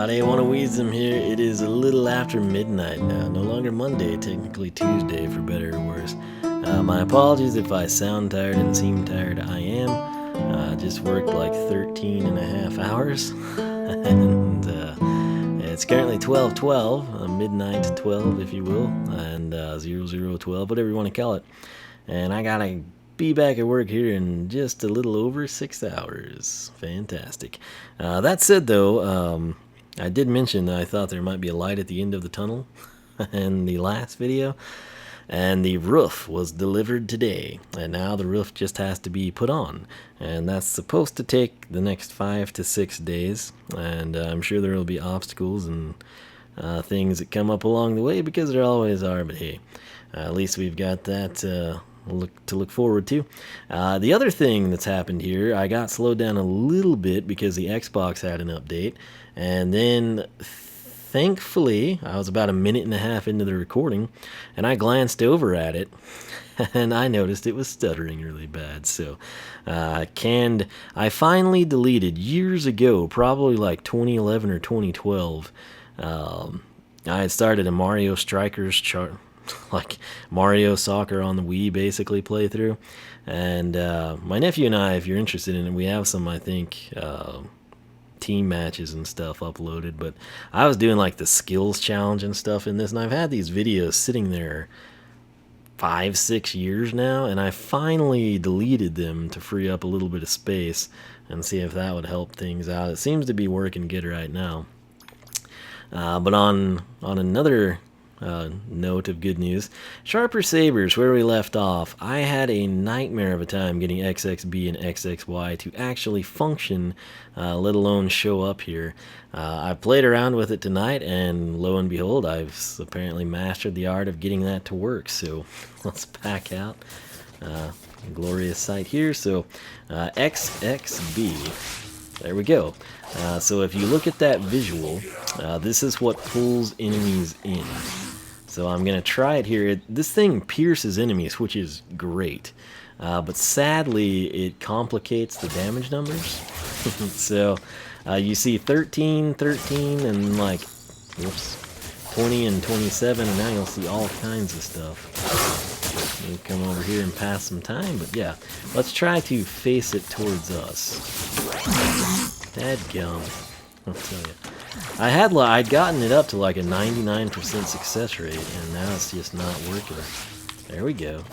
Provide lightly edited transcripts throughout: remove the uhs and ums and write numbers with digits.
everybody. One of Weezem here. It is a little after midnight now. No longer Monday, technically Tuesday for better or worse. My apologies if I sound tired and seem tired. I am. Just worked like 13 and a half hours. and it's currently 12:12, midnight 12 if you will, and 00:12, whatever you want to call it. And I gotta be back at work here in just a little over 6 hours. Fantastic. That said, though, I did mention that I thought there might be a light at the end of the tunnel in the last video, and the roof was delivered today, and now the roof just has to be put on, and that's supposed to take the next 5 to 6 days, and I'm sure there will be obstacles and things that come up along the way, because there always are, but hey, at least we've got that to look forward to. The other thing that's happened here, I got slowed down a little bit because the Xbox had an update, and then thankfully I was about a minute and a half into the recording, and I glanced over at it, and I noticed it was stuttering really bad. So I finally deleted years ago, probably like 2011 or 2012. I had started a Mario Strikers like Mario Soccer on the Wii basically playthrough, and my nephew and I, if you're interested in it, we have some, I think, team matches and stuff uploaded, but I was doing like the skills challenge and stuff in this, and I've had these videos sitting there 5-6 years now, and I finally deleted them to free up a little bit of space and see if that would help things out. It seems to be working good right now. But on another note of good news, Sharper Sabers, where we left off, I had a nightmare of a time getting XXB and XXY to actually function, let alone show up here. I played around with it tonight, and lo and behold, I've apparently mastered the art of getting that to work. So let's pack out a glorious sight here. So XXB, there we go. So if you look at that visual, this is what pulls enemies in. So I'm going to try it here. This thing pierces enemies, which is great. But sadly, it complicates the damage numbers. So you see 13, 13, and like, whoops, 20 and 27, and now you'll see all kinds of stuff. We'll come over here and pass some time, but yeah, let's try to face it towards us. Dadgum, I'll tell you. I'd gotten it up to like a 99% success rate, and now it's just not working. There we go.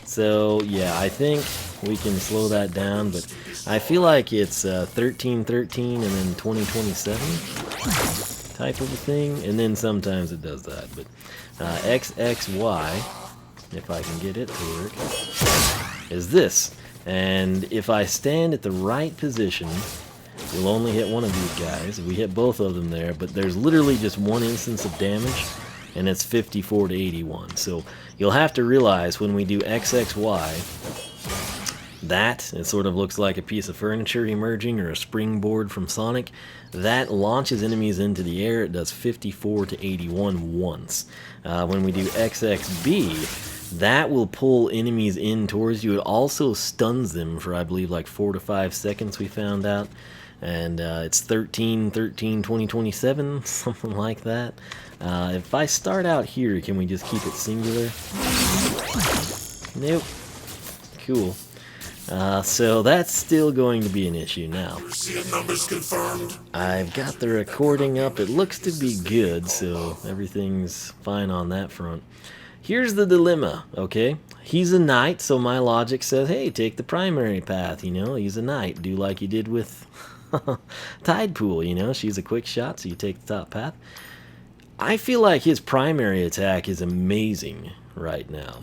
So yeah, I think we can slow that down, but I feel like it's 13, 13, and then 20, 27 type of a thing, and then sometimes it does that. But XXY, if I can get it to work, is this. And if I stand at the right position, we'll only hit one of these guys. We hit both of them there, but there's literally just one instance of damage, and it's 54 to 81. So you'll have to realize when we do XXY, that, it sort of looks like a piece of furniture emerging or a springboard from Sonic. That launches enemies into the air. It does 54 to 81 once. When we do XXB, that will pull enemies in towards you. It also stuns them for, I believe, like 4 to 5 seconds, we found out. And it's 13, 13, 20, 27, something like that. If I start out here, can we just keep it singular? Nope. Cool. So that's still going to be an issue now. Numbers confirmed. I've got the recording up. It looks to be good, so everything's fine on that front. Here's the dilemma, okay? He's a knight, so my logic says, hey, take the primary path, you know? He's a knight. Do like you did with Tidepool, you know? She's a quick shot, so you take the top path. I feel like his primary attack is amazing right now.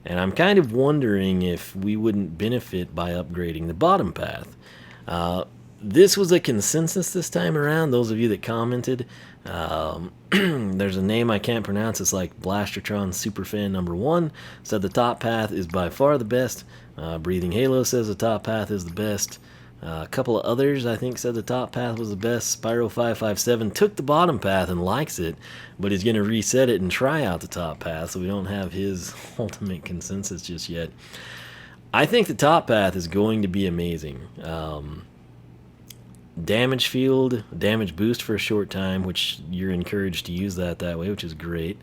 And I'm kind of wondering if we wouldn't benefit by upgrading the bottom path. This was a consensus this time around, those of you that commented. There's a name I can't pronounce. It's like Blastertron Superfan #1 said the top path is by far the best. Breathing Halo says the top path is the best. A couple of others, I think, said the top path was the best. Spyro557 took the bottom path and likes it, but he's going to reset it and try out the top path, so we don't have his ultimate consensus just yet. I think the top path is going to be amazing. damage field, damage boost for a short time, which you're encouraged to use that way, which is great.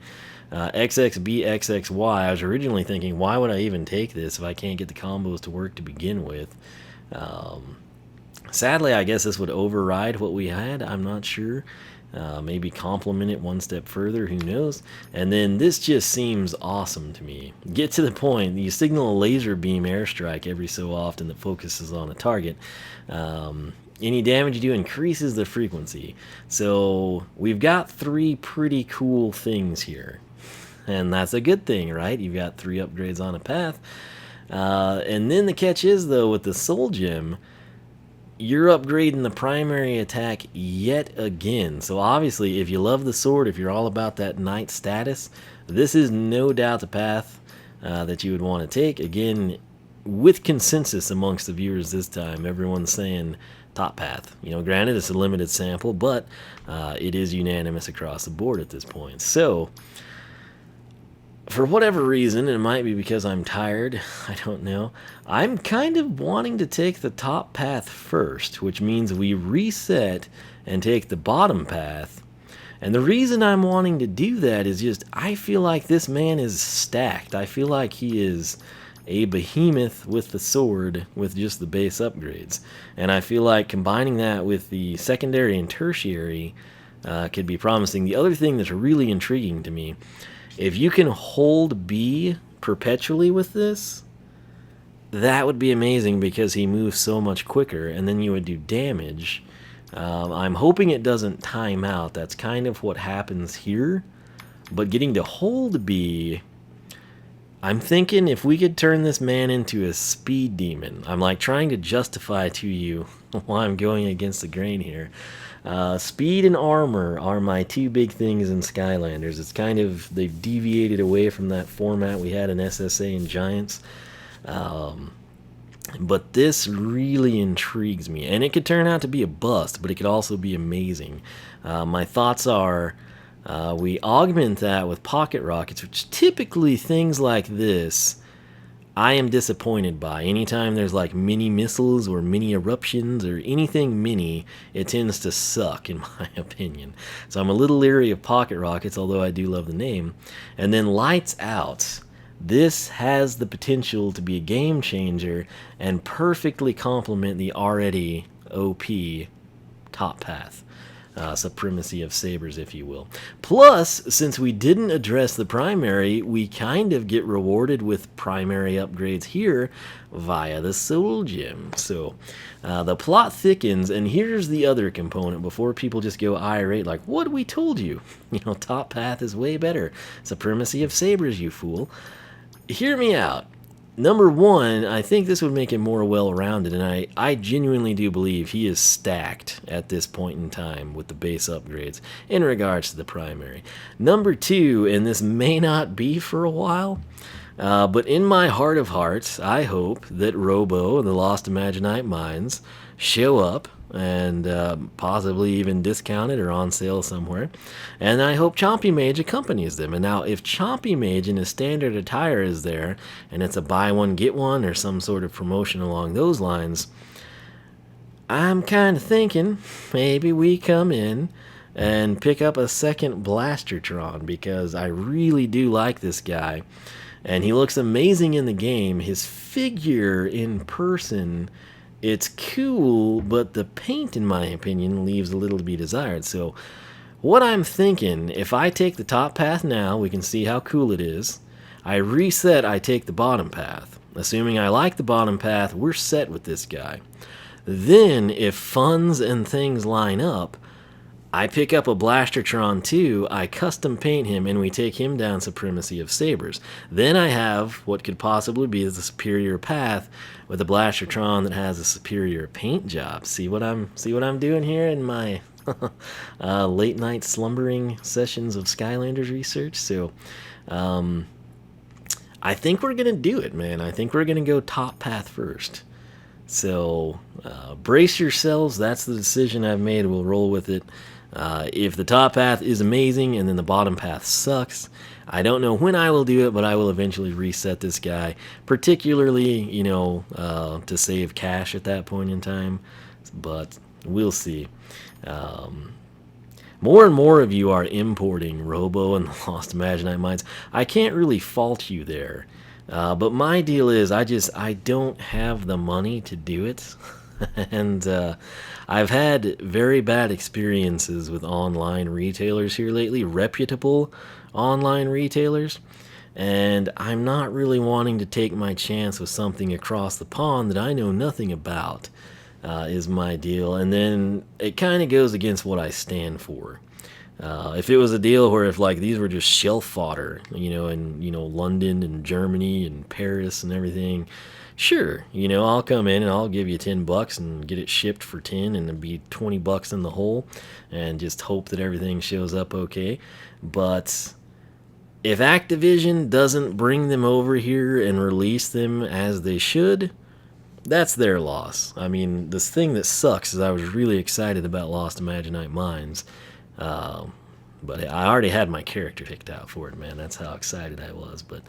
XXB, XXY, I was originally thinking, why would I even take this if I can't get the combos to work to begin with? Sadly, I guess this would override what we had. I'm not sure. Maybe complement it one step further, who knows. And then this just seems awesome to me. Get to the point. You signal a laser beam airstrike every so often that focuses on a target. Any damage you do increases the frequency. So we've got 3 pretty cool things here. And that's a good thing, right? You've got 3 upgrades on a path. And then the catch is, though, with the Soul Gem, you're upgrading the primary attack yet again. So obviously, if you love the sword, if you're all about that knight status, this is no doubt the path that you would want to take. Again, with consensus amongst the viewers this time, everyone's saying top path. You know, granted, it's a limited sample, but it is unanimous across the board at this point. So, for whatever reason, and it might be because I'm tired, I don't know, I'm kind of wanting to take the top path first, which means we reset and take the bottom path. And the reason I'm wanting to do that is just, I feel like this man is stacked. I feel like he is a behemoth with the sword with just the base upgrades. And I feel like combining that with the secondary and tertiary could be promising. The other thing that's really intriguing to me, if you can hold B perpetually with this, that would be amazing because he moves so much quicker, and then you would do damage. I'm hoping it doesn't time out. That's kind of what happens here. But getting to hold B, I'm thinking if we could turn this man into a speed demon. I'm like trying to justify to you why I'm going against the grain here. Speed and armor are my 2 big things in Skylanders. It's kind of, they've deviated away from that format we had in SSA and Giants. But this really intrigues me. And it could turn out to be a bust, but it could also be amazing. My thoughts are, we augment that with pocket rockets, which typically things like this I am disappointed by. Anytime there's like mini missiles or mini eruptions or anything mini, it tends to suck in my opinion. So I'm a little leery of pocket rockets, although I do love the name. And then lights out. This has the potential to be a game changer and perfectly complement the already OP top path. Supremacy of sabers, if you will. Plus, since we didn't address the primary, we kind of get rewarded with primary upgrades here via the Soul Gem. So the plot thickens, and here's the other component before people just go irate like, what we told you? You know, top path is way better. Supremacy of sabers, you fool. Hear me out. Number 1, I think this would make him more well-rounded, and I genuinely do believe he is stacked at this point in time with the base upgrades in regards to the primary. Number 2, and this may not be for a while, but in my heart of hearts, I hope that Robo and the Lost Imaginite Mines show up and possibly even discounted or on sale somewhere. And I hope Chompy Mage accompanies them. And now, if Chompy Mage in his standard attire is there, and it's a buy one, get one, or some sort of promotion along those lines, I'm kind of thinking maybe we come in and pick up a second Blastertron, because I really do like this guy. And he looks amazing in the game. His figure in person, it's cool, but the paint, in my opinion, leaves a little to be desired. So what I'm thinking, if I take the top path now, we can see how cool it is. I reset, I take the bottom path. Assuming I like the bottom path, we're set with this guy. Then, if funds and things line up, I pick up a Blastertron 2, I custom paint him, and we take him down Supremacy of Sabers. Then I have what could possibly be the superior path with a Blastertron that has a superior paint job. See what I'm doing here in my late night slumbering sessions of Skylanders research? So I think we're gonna do it, man. I think we're gonna go top path first. So brace yourselves. That's the decision I've made. We'll roll with it. If the top path is amazing and then the bottom path sucks, I don't know when I will do it, but I will eventually reset this guy, particularly, you know, to save cash at that point in time. But we'll see. Um, More and more of you are importing Robo and the Lost Imaginite Mines. I can't really fault you there. But my deal is I don't have the money to do it. And I've had very bad experiences with online retailers here lately, reputable online retailers. And I'm not really wanting to take my chance with something across the pond that I know nothing about, is my deal. And then it kind of goes against what I stand for. If it was a deal where if like these were just shelf fodder, in London and Germany and Paris and everything, sure, I'll come in and I'll give you $10 and get it shipped for 10 and it'd be $20 in the hole, and just hope that everything shows up okay. But if Activision doesn't bring them over here and release them as they should, that's their loss. I mean, this thing that sucks is I was really excited about Lost Imaginite Mines, but I already had my character picked out for it, man. That's how excited I was. But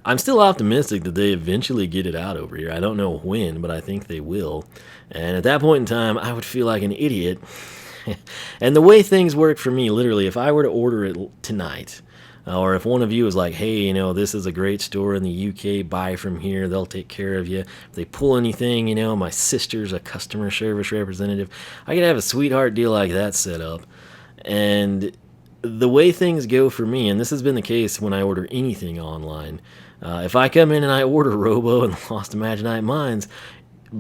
I'm still optimistic that they eventually get it out over here. I don't know when, but I think they will. And at that point in time, I would feel like an idiot. And the way things work for me, literally, if I were to order it tonight, or if one of you is like, hey, this is a great store in the UK, buy from here, they'll take care of you. If they pull anything, my sister's a customer service representative. I could have a sweetheart deal like that set up. And the way things go for me, and this has been the case when I order anything online, if I come in and I order Robo and Lost Imaginite Mines,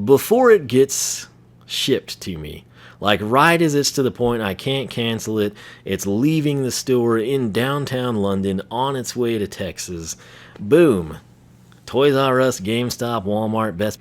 before it gets shipped to me, like right as it's to the point I can't cancel it, it's leaving the store in downtown London on its way to Texas. Boom. Toys R Us, GameStop, Walmart, Best.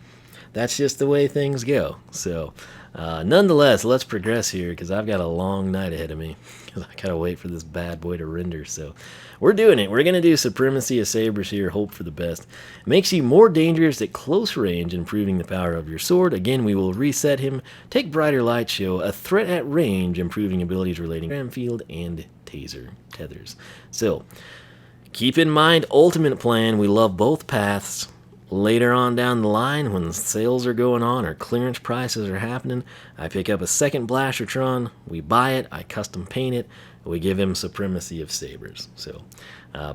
That's just the way things go. So, nonetheless, let's progress here because I've got a long night ahead of me. I gotta wait for this bad boy to render. So, we're doing it. We're gonna do Supremacy of Sabers here. Hope for the best. It makes you more dangerous at close range, improving the power of your sword. Again, we will reset him. Take Brighter Light Show. A threat at range, improving abilities relating to Ramfield and Taser tethers. So, keep in mind, ultimate plan. We love both paths. Later on down the line, when sales are going on or clearance prices are happening, I pick up a second Blastertron, we buy it, I custom paint it, we give him Supremacy of Sabers. So,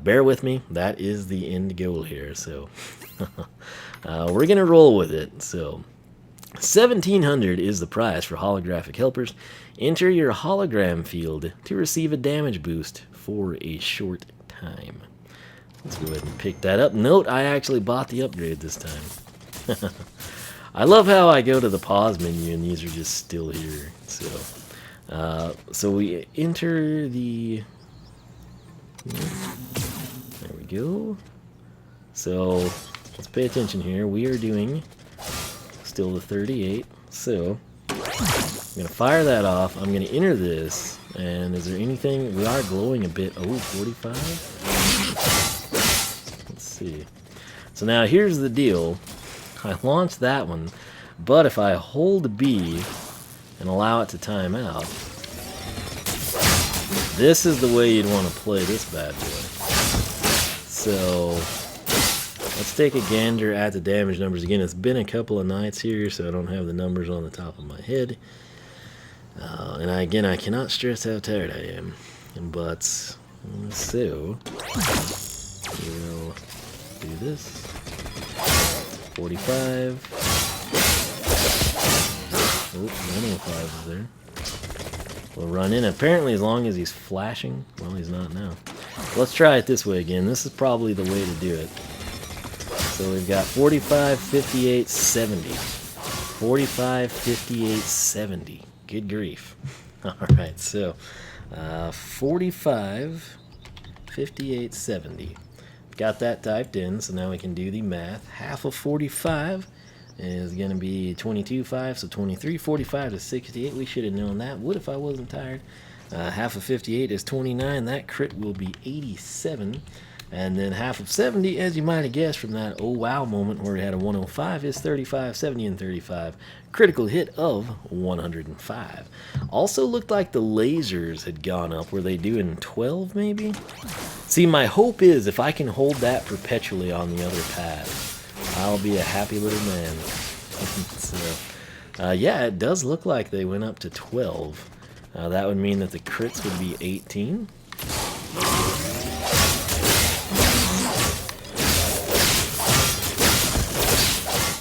bear with me, that is the end goal here. So, we're going to roll with it. So, 1,700 is the price for holographic helpers. Enter your hologram field to receive a damage boost for a short time. Let's go ahead and pick that up. Note, I actually bought the upgrade this time. I love how I go to the pause menu and these are just still here. So we enter the... There we go. So, let's pay attention here. We are doing still the 38. So, I'm going to fire that off. I'm going to enter this. And is there anything... We are glowing a bit. Oh, 45? See. So now here's the deal. I launched that one, but if I hold B and allow it to time out, this is the way you'd want to play this bad boy. So let's take a gander at the damage numbers again. It's been a couple of nights here, so I don't have the numbers on the top of my head. And again, I cannot stress how tired I am. But so we'll do this. 45. Oh, 105 is there. We'll run in. Apparently, as long as he's flashing. Well, he's not now. Let's try it this way again. This is probably the way to do it. So we've got 45, 58, 70. 45, 58, 70. Good grief. Alright, so 45, 58, 70. Got that typed in, so now we can do the math. Half of 45 is going to be 22.5, so 23. 45 to 68. We should have known that. What if I wasn't tired? Half of 58 is 29. That crit will be 87. And then half of 70, as you might have guessed from that oh wow moment where we had a 105, is 35, 70, and 35. Critical hit of 105. Also looked like the lasers had gone up. Were they doing 12 maybe? See, my hope is if I can hold that perpetually on the other pad, I'll be a happy little man. So, Yeah, it does look like they went up to 12. That would mean that the crits would be 18.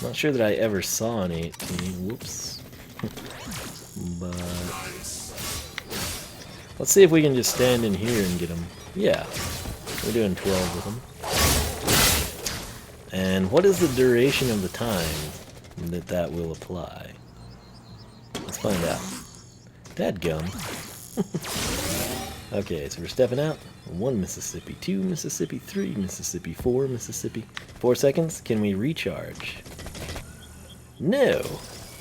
Not sure that I ever saw an 18. Whoops. But let's see if we can just stand in here and get them. Yeah, we're doing 12 with them. And what is the duration of the time that will apply? Let's find out. Dadgum. Okay, so we're stepping out. 1 Mississippi, 2 Mississippi, 3 Mississippi, 4 Mississippi. 4 seconds. Can we recharge? No.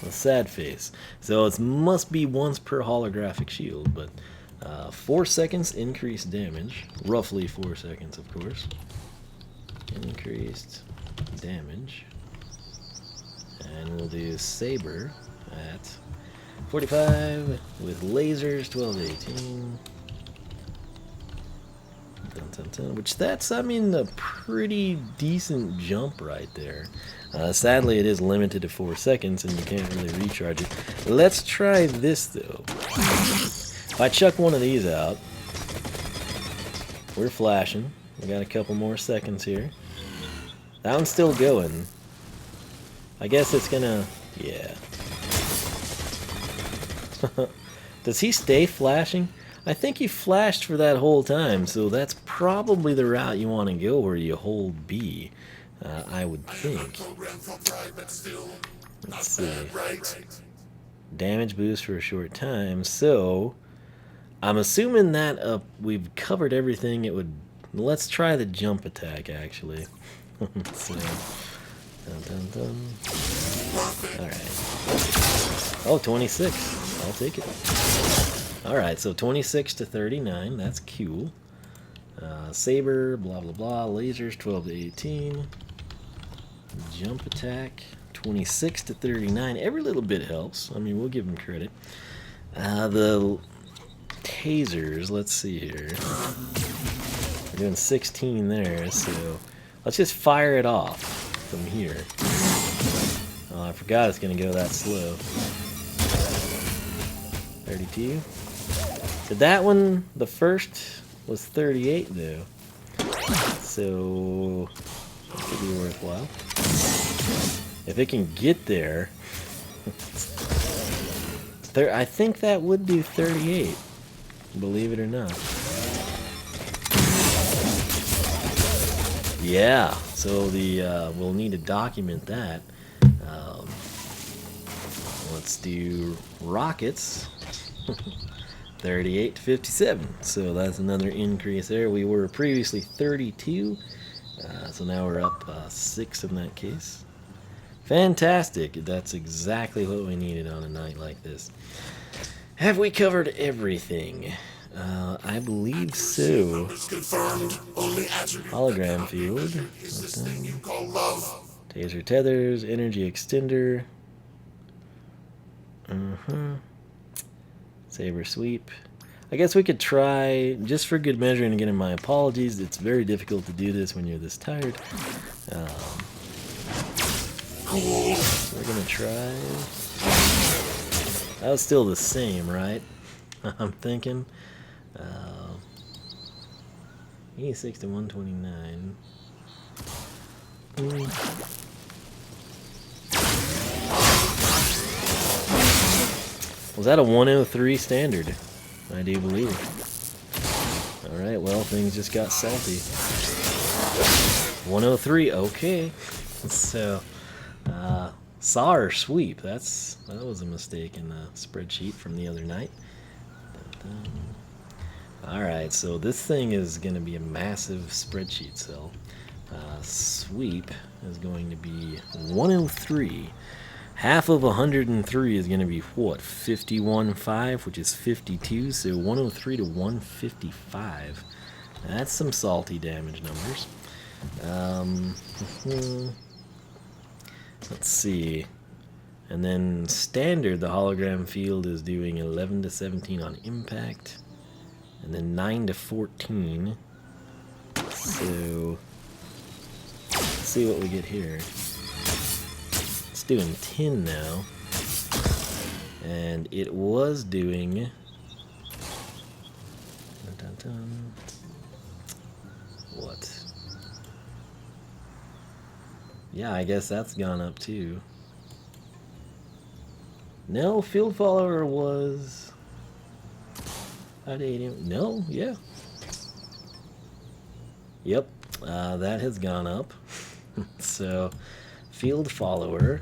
A sad face. So it must be once per holographic shield, but 4 seconds increased damage. Roughly 4 seconds, of course. Increased damage. And we'll do Saber at 45 with lasers, 12 to 18. Dun, dun, dun, which that's, I mean, a pretty decent jump right there. Sadly, it is limited to 4 seconds and you can't really recharge it. Let's try this though. If I chuck one of these out, we're flashing. We got a couple more seconds here. That one's still going. I guess it's gonna, yeah. Does he stay flashing? I think he flashed for that whole time, so that's probably the route you want to go, where you hold B. I would think. Let's see. Damage boost for a short time, so I'm assuming that we've covered everything. It would. Let's try the jump attack actually. So, dun, dun, dun. All right. Oh, 26. I'll take it. Alright, so 26 to 39, that's cool. Saber, blah blah blah, lasers 12 to 18. Jump attack, 26 to 39. Every little bit helps. I mean, we'll give them credit. The tasers, let's see here. We're doing 16 there, so let's just fire it off from here. Oh, I forgot it's going to go that slow. 32. Did that one, the first was 38 though, so it could be worthwhile. If it can get there, I think that would do 38, believe it or not. Yeah, so we'll need to document that. Let's do rockets. 38 to 57, so that's another increase there. We were previously 32, so now we're up 6 in that case. Fantastic, that's exactly what we needed on a night like this. Have we covered everything? I believe so. Hologram field. Taser tethers, energy extender. Saber sweep. I guess we could try, just for good measure, and again, my apologies, it's very difficult to do this when you're this tired. We're gonna try. That was still the same, right? I'm thinking. 86 to 129. Was that a 103 standard? I do believe it. Alright, well, things just got salty. 103, okay. So, saw or sweep. That was a mistake in the spreadsheet from the other night. Alright, so this thing is going to be a massive spreadsheet cell. Sweep is going to be 103. Half of 103 is going to be what? 51.5, which is 52. So 103 to 155. That's some salty damage numbers. Let's see. And then standard, the hologram field is doing 11 to 17 on impact. And then 9 to 14. So let's see what we get here. It's doing 10 now. And it was doing... Dun, dun, dun. What? Yeah, I guess that's gone up too. No, field follower was... No, yeah. Yep, that has gone up. So, field follower.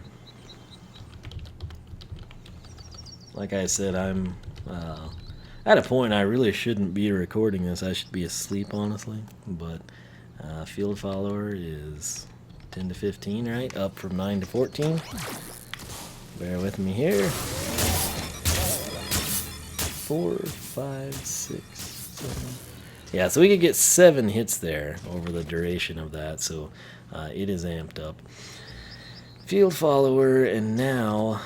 Like I said, I'm at a point I really shouldn't be recording this. I should be asleep, honestly. But field follower is 10 to 15, right? Up from 9 to 14. Bear with me here. 4, 5, 6, 7. Yeah, so we could get 7 hits there over the duration of that. So it is amped up. Field follower, and now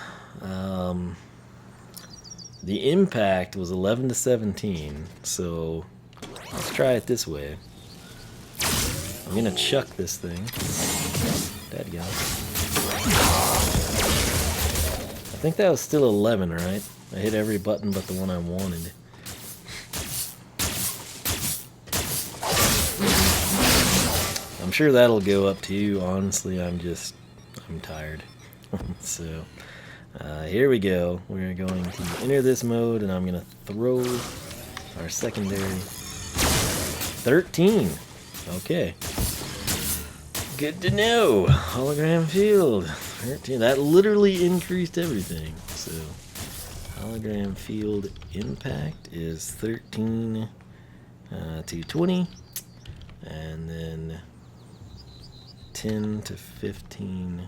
the impact was 11 to 17. So let's try it this way. I'm gonna chuck this thing. Dadgum. I think that was still 11, right? I hit every button but the one I wanted. I'm sure that'll go up too. Honestly, I'm tired. So, here we go. We're going to enter this mode, and I'm going to throw our secondary. 13. Okay. Good to know. Hologram field. 13. That literally increased everything. So, hologram field impact is 13 to 20. And then 10 to 15.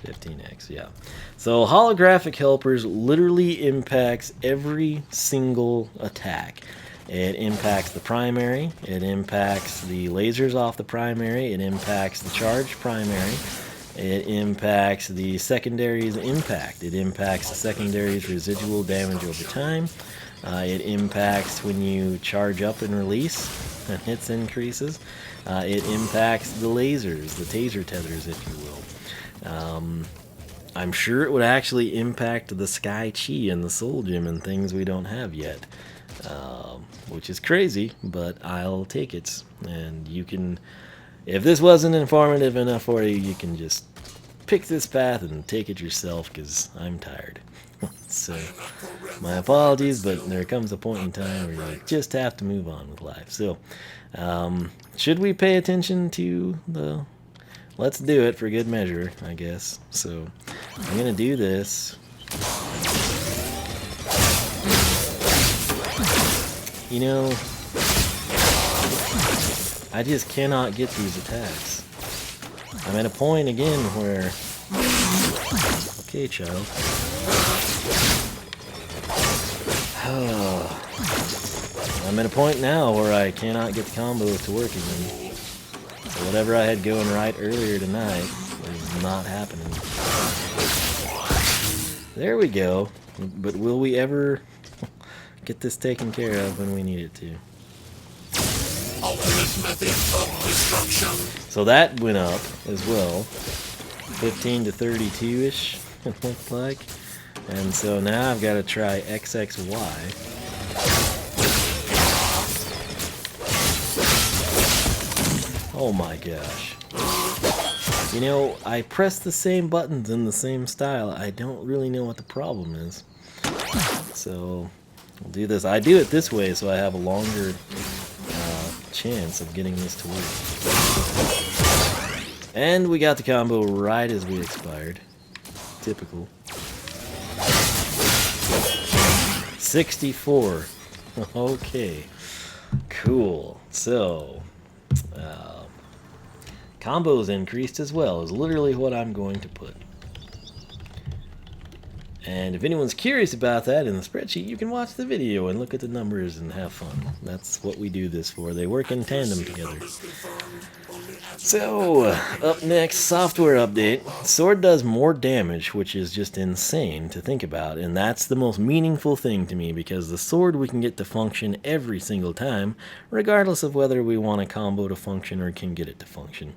15x, yeah. So holographic helpers literally impacts every single attack. It impacts the primary, it impacts the lasers off the primary, it impacts the charged primary, it impacts the secondary's impact, it impacts the secondary's residual damage over time, it impacts when you charge up and release, and hits increases, it impacts the lasers, the taser tethers, if you will. I'm sure it would actually impact the Sky Chi and the Soul Gem and things we don't have yet, which is crazy, but I'll take it. And you can, if this wasn't informative enough for you, you can just pick this path and take it yourself, because I'm tired. So, my apologies, but there comes a point in time where you just have to move on with life. So, should we pay attention to the... Let's do it for good measure, I guess. So, I'm going to do this. You know, I just cannot get these attacks. I'm at a point again where... Okay, child. I'm at a point now where I cannot get the combos to work again. So whatever I had going right earlier tonight is not happening. There we go. But will we ever get this taken care of when we need it to? Alternate method of destruction. So that went up as well. 15 to 32-ish, it looked like. And so now I've got to try XXY. Oh my gosh. You know, I press the same buttons in the same style. I don't really know what the problem is. So, we'll do this. I do it this way so I have a longer chance of getting this to work. And we got the combo right as we expired. Typical. 64. Okay. Cool. So, combos increased as well is literally what I'm going to put. And if anyone's curious about that in the spreadsheet, you can watch the video and look at the numbers and have fun. That's what we do this for. They work in tandem together. So, up next, software update. Sword does more damage, which is just insane to think about. And that's the most meaningful thing to me, because the sword we can get to function every single time, regardless of whether we want a combo to function or can get it to function.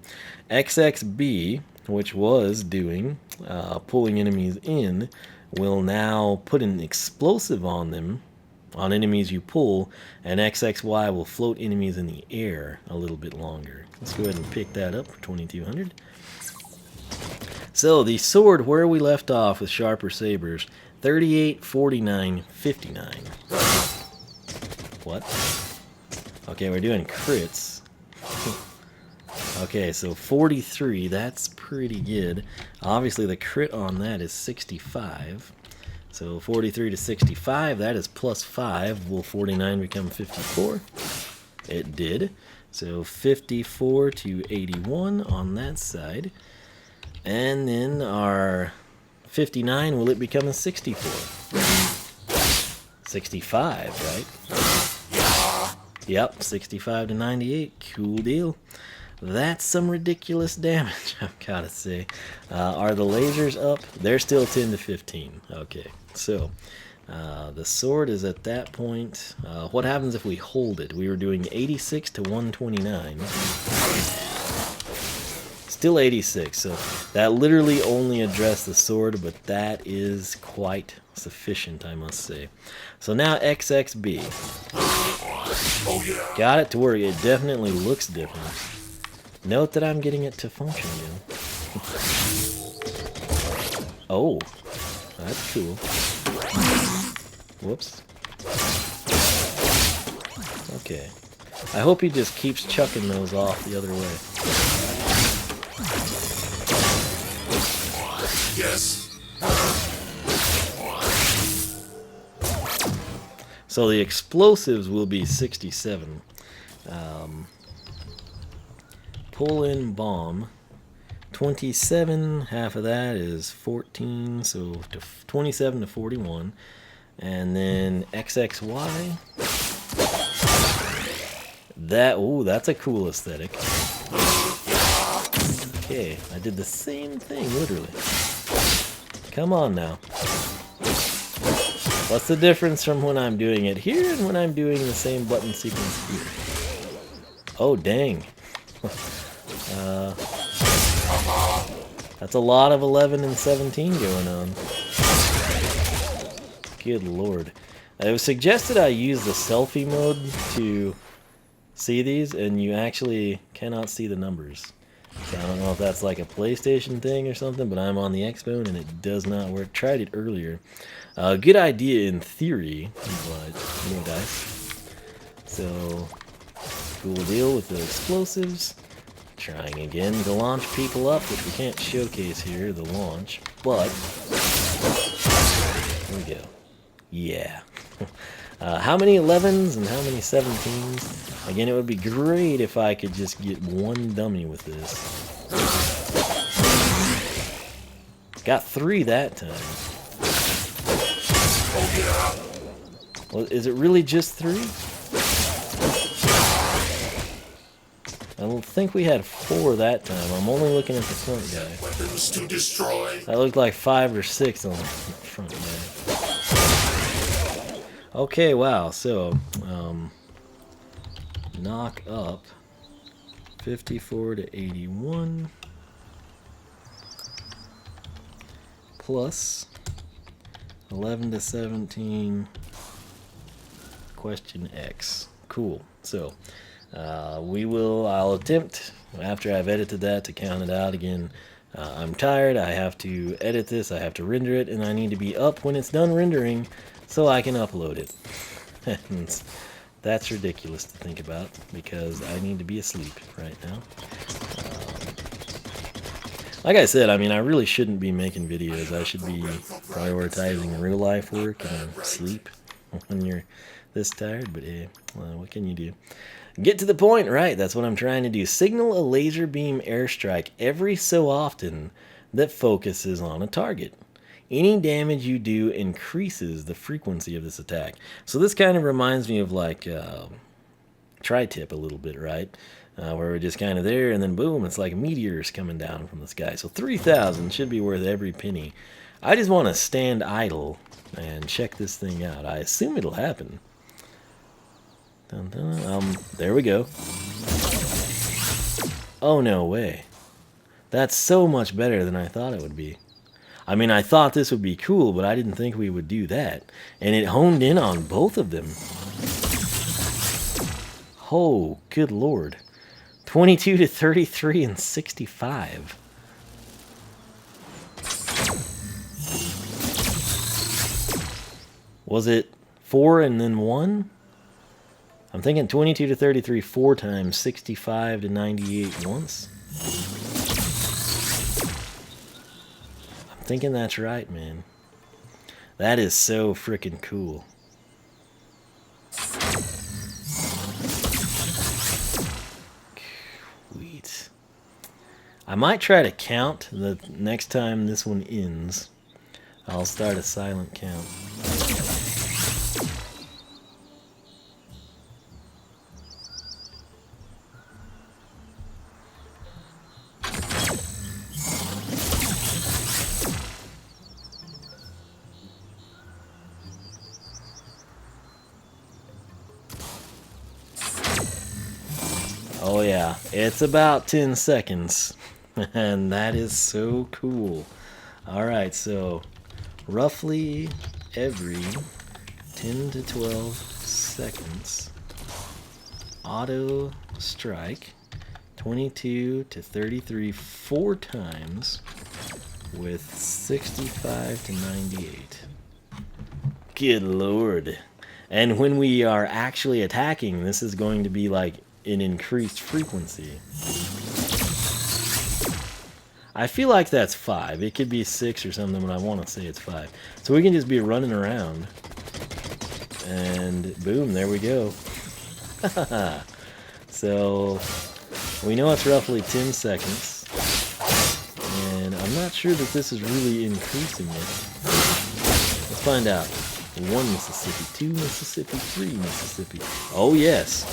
XXB, which was doing pulling enemies in, will now put an explosive on them, on enemies you pull, and XXY will float enemies in the air a little bit longer. Let's go ahead and pick that up for 2200. So the sword, where we left off with sharper sabers, 38, 49, 59. What? Okay, we're doing crits. Okay, so 43, that's pretty good. Obviously the crit on that is 65. So 43 to 65, that is plus 5. Will 49 become 54? It did. So 54 to 81 on that side. And then our 59, will it become a 64? 65, right? Yep, 65 to 98. Cool deal. That's some ridiculous damage, I've got to say. Are the lasers up? They're still 10 to 15. Okay, so the sword is at that point. What happens if we hold it? We were doing 86 to 129. Still 86, so that literally only addressed the sword, but that is quite sufficient, I must say. So now XXB. Oh yeah. Got it to work. It definitely looks different. Note that I'm getting it to function again. Oh, that's cool. Whoops. Okay. I hope he just keeps chucking those off the other way. Yes. So the explosives will be 67. Pull in bomb. 27, half of that is 14, so 27 to 41. And then XXY. That's a cool aesthetic. Okay, I did the same thing, literally. Come on now. What's the difference from when I'm doing it here and when I'm doing the same button sequence here? Oh, dang. That's a lot of 11 and 17 going on. Good lord. It was suggested I use the selfie mode to see these, and you actually cannot see the numbers. So I don't know if that's like a PlayStation thing or something, but I'm on the Xbone and it does not work. Tried it earlier. Good idea in theory, but no dice. So, cool deal with the explosives. Trying again to launch people up, which we can't showcase here, the launch, but here we go. Yeah. How many 11s and how many 17s? Again, it would be great if I could just get one dummy with this. Got 3 that time. Well, is it really just 3? I don't think we had 4 that time. I'm only looking at the front guy. Weapons to destroy. That looked like 5 or 6 on the front guy. Okay, wow. So, knock up 54 to 81 plus 11 to 17 question X. Cool. So, I'll attempt, after I've edited that, to count it out again. I'm tired, I have to edit this, I have to render it, and I need to be up when it's done rendering so I can upload it. And that's ridiculous to think about, because I need to be asleep right now. Like I said, I mean, I really shouldn't be making videos. I should be prioritizing real life work and sleep when you're this tired, but hey, what can you do? Get to the point, right? That's what I'm trying to do. Signal a laser beam airstrike every so often that focuses on a target. Any damage you do increases the frequency of this attack. So this kind of reminds me of like Tri-Tip a little bit, right? Where we're just kind of there and then boom, it's like meteors coming down from the sky. So 3,000 should be worth every penny. I just want to stand idle and check this thing out. I assume it'll happen. Dun, dun, there we go. Oh, no way. That's so much better than I thought it would be. I mean, I thought this would be cool, but I didn't think we would do that. And it honed in on both of them. Oh, good lord. 22 to 33 and 65. Was it 4 and then 1? I'm thinking 22 to 33 4 times, 65 to 98 once. I'm thinking that's right, man. That is so freaking cool. Sweet. I might try to count the next time this one ends. I'll start a silent count. Oh yeah, it's about 10 seconds, and that is so cool. Alright, so roughly every 10 to 12 seconds, auto strike 22 to 33 4 times with 65 to 98. Good lord. And when we are actually attacking, this is going to be like an increased frequency. I feel like that's 5. It could be 6 or something, but I want to say it's 5. So we can just be running around. And boom, there we go. So we know it's roughly 10 seconds. And I'm not sure that this is really increasing it. Let's find out. 1 Mississippi, 2 Mississippi, 3 Mississippi. Oh yes.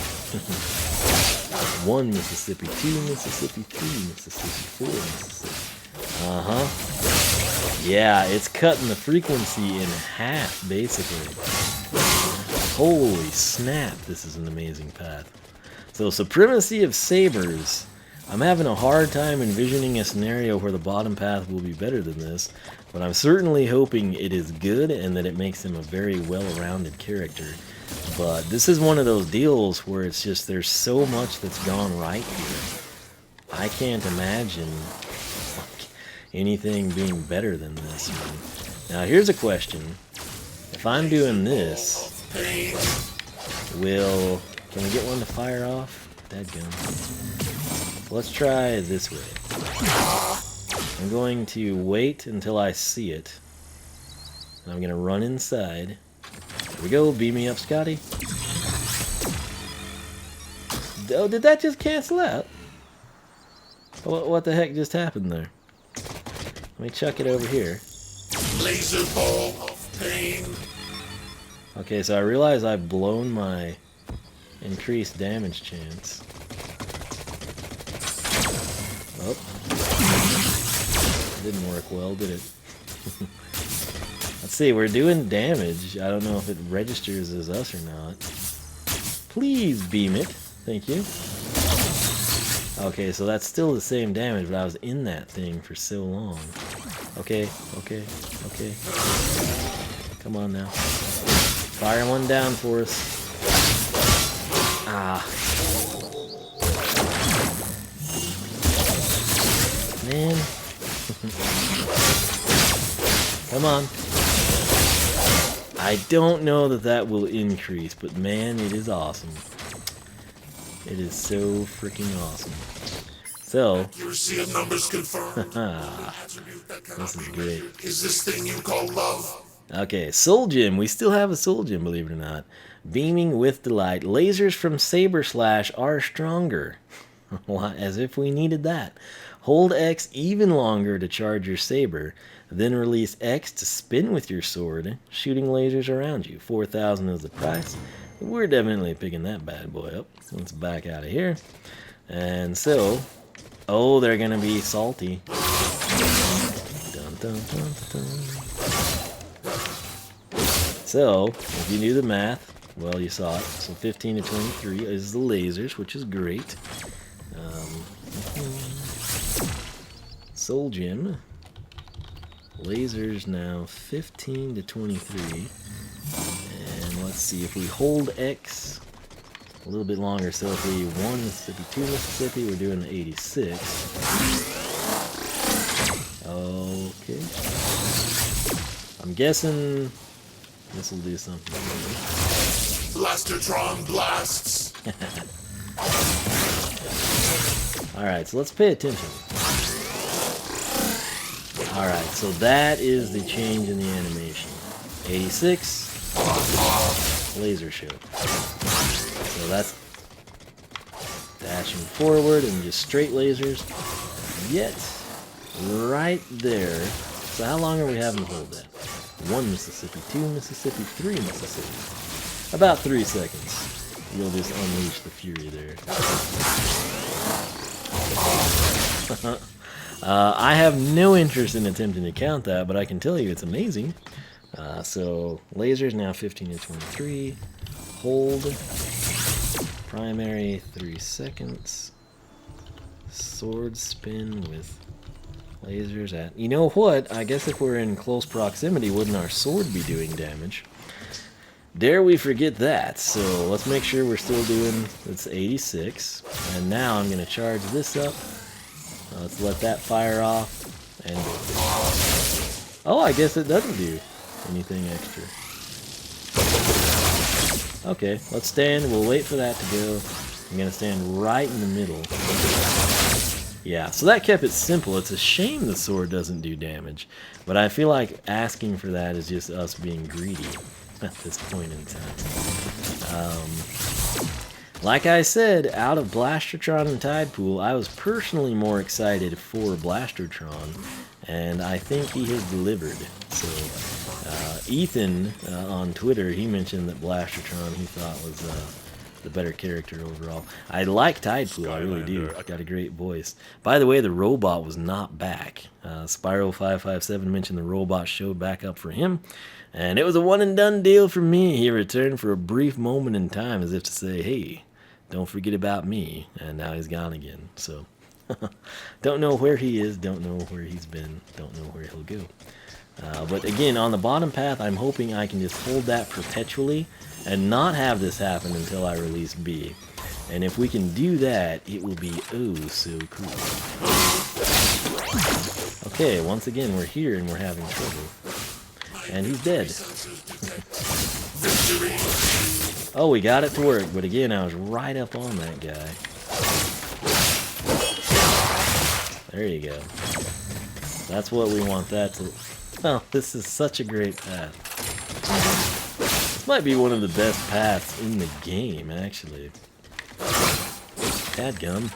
1 Mississippi, 2 Mississippi, 3 Mississippi, 4 Mississippi. Uh-huh. Yeah, it's cutting the frequency in half, basically. Holy snap, this is an amazing path. So, Supremacy of Sabers. I'm having a hard time envisioning a scenario where the bottom path will be better than this, but I'm certainly hoping it is good and that it makes him a very well-rounded character. But this is one of those deals where it's just there's so much that's gone right here. I can't imagine anything being better than this, man. Now here's a question. If I'm doing this, can we get one to fire off? Dadgum. Let's try it this way. I'm going to wait until I see it. And I'm going to run inside. Here we go, beam me up, Scotty. Oh, did that just cancel out? What the heck just happened there? Let me chuck it over here. Laser ball of pain. Okay, so I realize I've blown my increased damage chance. Oh. Didn't work well, did it? Let's see, we're doing damage. I don't know if it registers as us or not. Please beam it. Thank you. Okay, so that's still the same damage, but I was in that thing for so long. Okay. Come on now. Fire one down for us. Ah. Man. Come on. I don't know that that will increase, but man, it is awesome. It is so freaking awesome. So, Accuracy of numbers confirmed. this is great. Is this thing you call love? Okay, Soul Gem. We still have a Soul Gem, believe it or not. Beaming with delight. Lasers from Saber Slash are stronger. As if we needed that. Hold X even longer to charge your saber. Then release X to spin with your sword, shooting lasers around you. 4,000 is the price. We're definitely picking that bad boy up. Let's back out of here. And so, oh, they're gonna be salty. Dun, dun, dun, dun. So, if you do the math, well, you saw it. So 15 to 23 is the lasers, which is great. Soul Gem. Lasers now 15 to 23. And let's see if we hold X a little bit longer. So if we 1 Mississippi, 2 Mississippi, we're doing the 86. Okay. I'm guessing this will do something. Blastertron blasts. Alright, so let's pay attention. Alright, so that is the change in the animation. 86, laser show. So that's dashing forward and just straight lasers. Yet, right there. So how long are we having to hold that? 1 Mississippi, 2 Mississippi, 3 Mississippi. About 3 seconds. You'll just unleash the fury there. I have no interest in attempting to count that, but I can tell you it's amazing. So lasers now 15 to 23. Hold. Primary 3 seconds. Sword spin with lasers at... You know what? I guess if we're in close proximity, wouldn't our sword be doing damage? Dare we forget that? So let's make sure we're still doing... It's 86. And now I'm going to charge this up. Let's let that fire off. And... Oh, I guess it doesn't do anything extra. Okay, let's stand. We'll wait for that to go. I'm going to stand right in the middle. Yeah, so that kept it simple. It's a shame the sword doesn't do damage. But I feel like asking for that is just us being greedy at this point in time. Like I said, out of Blastertron and Tidepool, I was personally more excited for Blastertron, and I think he has delivered. So, Ethan on Twitter, he mentioned that Blastertron he thought was the better character overall. I like Tidepool, I really do. Got a great voice. By the way, the robot was not back. Spyro557 mentioned the robot showed back up for him, and it was a one and done deal for me. He returned for a brief moment in time as if to say, hey, don't forget about me, and now he's gone again. So, don't know where he is, don't know where he's been, don't know where he'll go. But again, on the bottom path, I'm hoping I can just hold that perpetually and not have this happen until I release B. And if we can do that, it will be oh so cool. Okay, once again, we're here and we're having trouble. And he's dead. Oh, we got it to work, but again, I was right up on that guy. There you go. That's what we want that to... Oh, this is such a great path. This might be one of the best paths in the game, actually. Dadgum.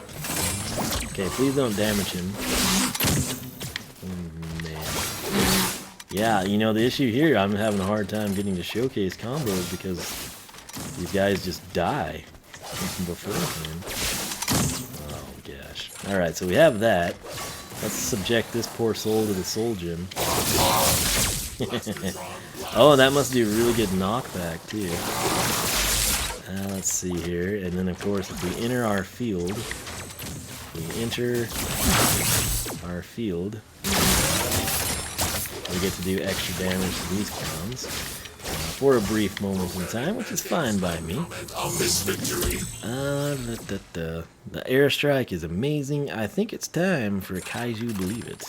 Okay, please don't damage him. Oh, man. Yeah, you know, the issue here, I'm having a hard time getting to showcase combos because these guys just die beforehand. Oh, gosh. Alright, so we have that. Let's subject this poor soul to the soul gem. Oh, that must do really good knockback, too. Let's see here. And then, of course, if we enter our field, we get to do extra damage to these clowns for a brief moment in time, which is fine by me. The airstrike is amazing. I think it's time for Kaiju Believe It.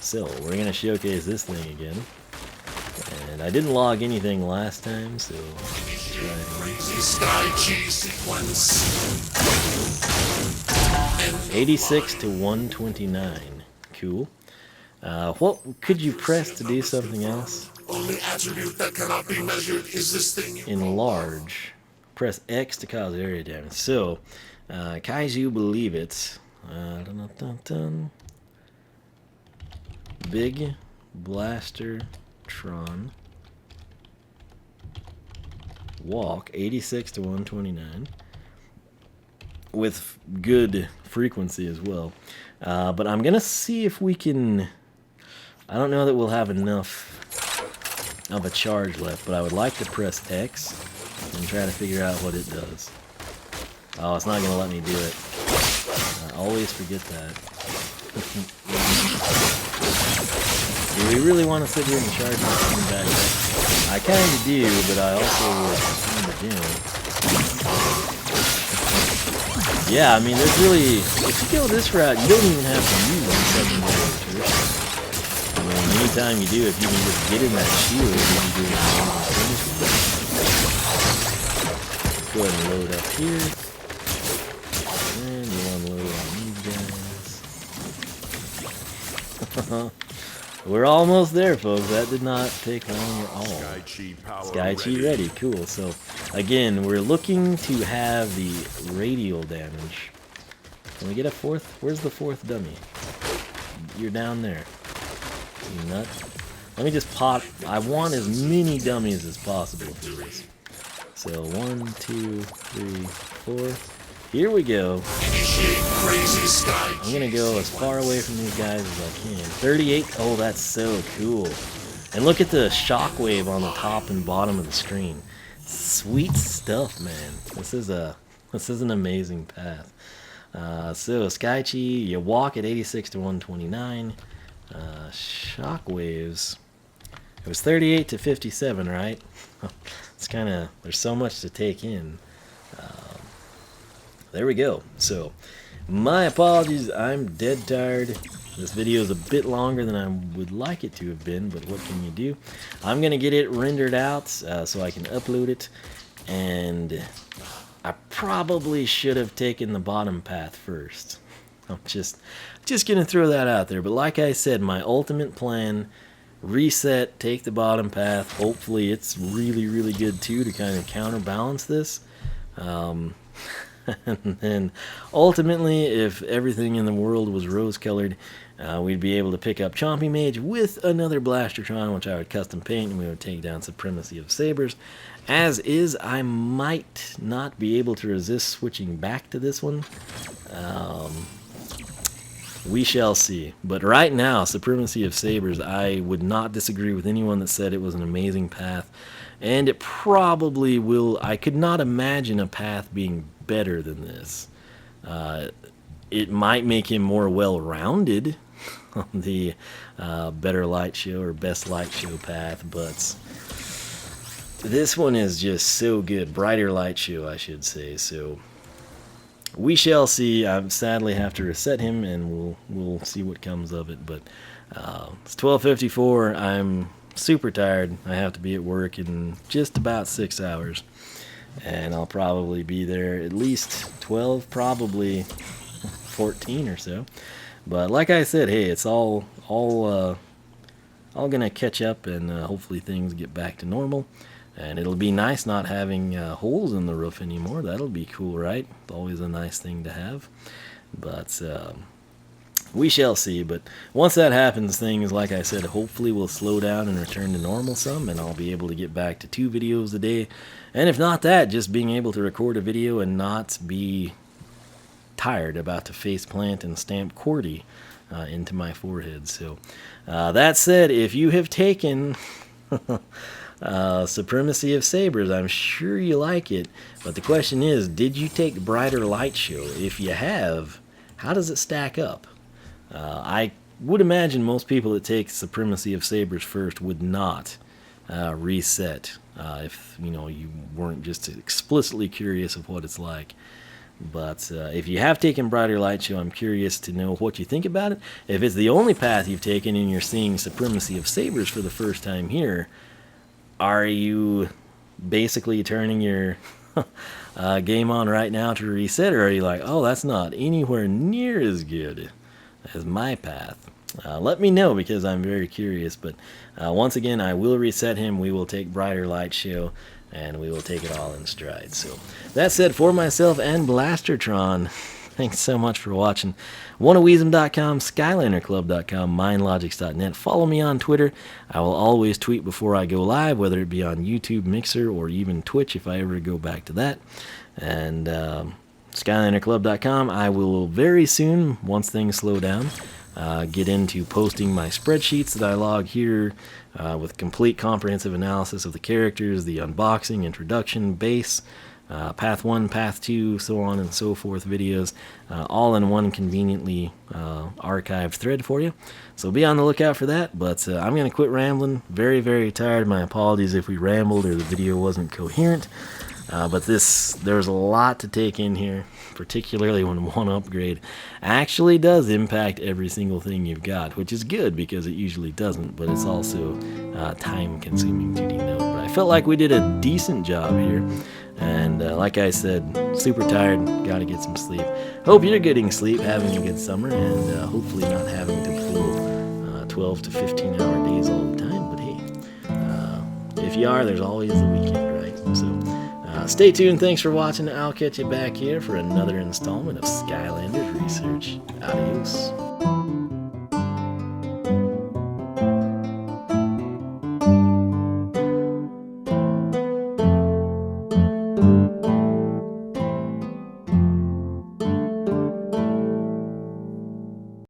So, we're going to showcase this thing again. And I didn't log anything last time, so let's try it again. 86 to 129. Cool. What could you press to do something else? Only attribute that cannot be measured is this thing. Enlarge. Press X to cause area damage. So, Kaiju Believe It. Big Blastertron. Walk 86 to 129. With good frequency as well. But I'm going to see if we can... I don't know that we'll have enough of a charge left, but I would like to press X and try to figure out what it does. Oh, it's not going to let me do it. I always forget that. Do we really want to sit here and charge my team back up? I kind of do, but I also kind of don't. Yeah, I mean, there's really, if you go this route, you don't even have to use the secondary or tertiary. I mean, anytime you do, if you can just get in that shield, you can do it. Go ahead and load up here. And you unload on these guys. We're almost there, folks. That did not take long at all. Sky Chi ready. Cool. So, again, we're looking to have the radial damage. Can we get a fourth? Where's the fourth dummy? You're down there. You nut. Let me just pop. I want as many dummies as possible for this. So, 1, 2, 3, 4. Here we go. I'm gonna go as far away from these guys as I can. 38. Oh, that's so cool. And look at the shockwave on the top and bottom of the screen. Sweet stuff, man. This is an amazing path. So Sky Chi, you walk at 86 to 129. Shockwaves. It was 38 to 57, right? It's kind of, there's so much to take in. There we go. So, my apologies, I'm dead tired. This video is a bit longer than I would like it to have been, but what can you do? I'm going to get it rendered out so I can upload it, and I probably should have taken the bottom path first. I'm just going to throw that out there, but like I said, my ultimate plan, reset, take the bottom path. Hopefully it's really, really good too to kind of counterbalance this. And then ultimately, if everything in the world was rose-colored, we'd be able to pick up Chompy Mage with another Blastertron, which I would custom paint, and we would take down Supremacy of Sabers. As is, I might not be able to resist switching back to this one. We shall see. But right now, Supremacy of Sabers, I would not disagree with anyone that said it was an amazing path. And it probably will. I could not imagine a path being better than this. It might make him more well-rounded on the better light show or best light show path, but this one is just so good. Brighter light show, I should say. So we shall see. I sadly have to reset him, and we'll see what comes of it. But it's 12:54. I'm super tired. I have to be at work in just about 6 hours, and I'll probably be there at least 12, probably 14 or so. But like I said, hey, it's all gonna catch up, and hopefully things get back to normal. And it'll be nice not having holes in the roof anymore. That'll be cool, right? It's always a nice thing to have. But we shall see. But once that happens, things, like I said, hopefully will slow down and return to normal some, and I'll be able to get back to 2 videos a day. And if not that, just being able to record a video and not be tired about to face plant and stamp QWERTY into my forehead. So that said, if you have taken Supremacy of Sabers, I'm sure you like it. But the question is, did you take Brighter Light Show? If you have, how does it stack up? I would imagine most people that take Supremacy of Sabers first would not reset if you weren't just explicitly curious of what it's like. But if you have taken Brighter Light Show, I'm curious to know what you think about it. If it's the only path you've taken and you're seeing Supremacy of Sabers for the first time here, are you basically turning your game on right now to reset, or are you like, oh, that's not anywhere near as good as my path? Let me know, because I'm very curious. But once again, I will reset him. We will take Brighter Light Show, and we will take it all in stride. So that said, for myself and Blastertron, thanks so much for watching. OneOfWeezem.com, SkylanderClub.com, MindLogix.net. Follow me on Twitter. I will always tweet before I go live, whether it be on YouTube, Mixer, or even Twitch if I ever go back to that. And SkylanderClub.com, I will very soon, once things slow down, get into posting my spreadsheets that I log here with complete comprehensive analysis of the characters, the unboxing, introduction, base, Path 1, Path 2, so on and so forth videos, all in one conveniently archived thread for you. So be on the lookout for that, but I'm going to quit rambling. Very, very tired. My apologies if we rambled or the video wasn't coherent. But there's a lot to take in here, particularly when one upgrade actually does impact every single thing you've got, which is good because it usually doesn't, but it's also time consuming to denote. But I felt like we did a decent job here, and like I said, super tired, gotta get some sleep. Hope you're getting sleep, having a good summer, and hopefully not having to pull 12 to 15 hour days all the time, but hey, if you are, there's always the weekend, right? So stay tuned. Thanks for watching. I'll catch you back here for another installment of Skylanders Research. Adios.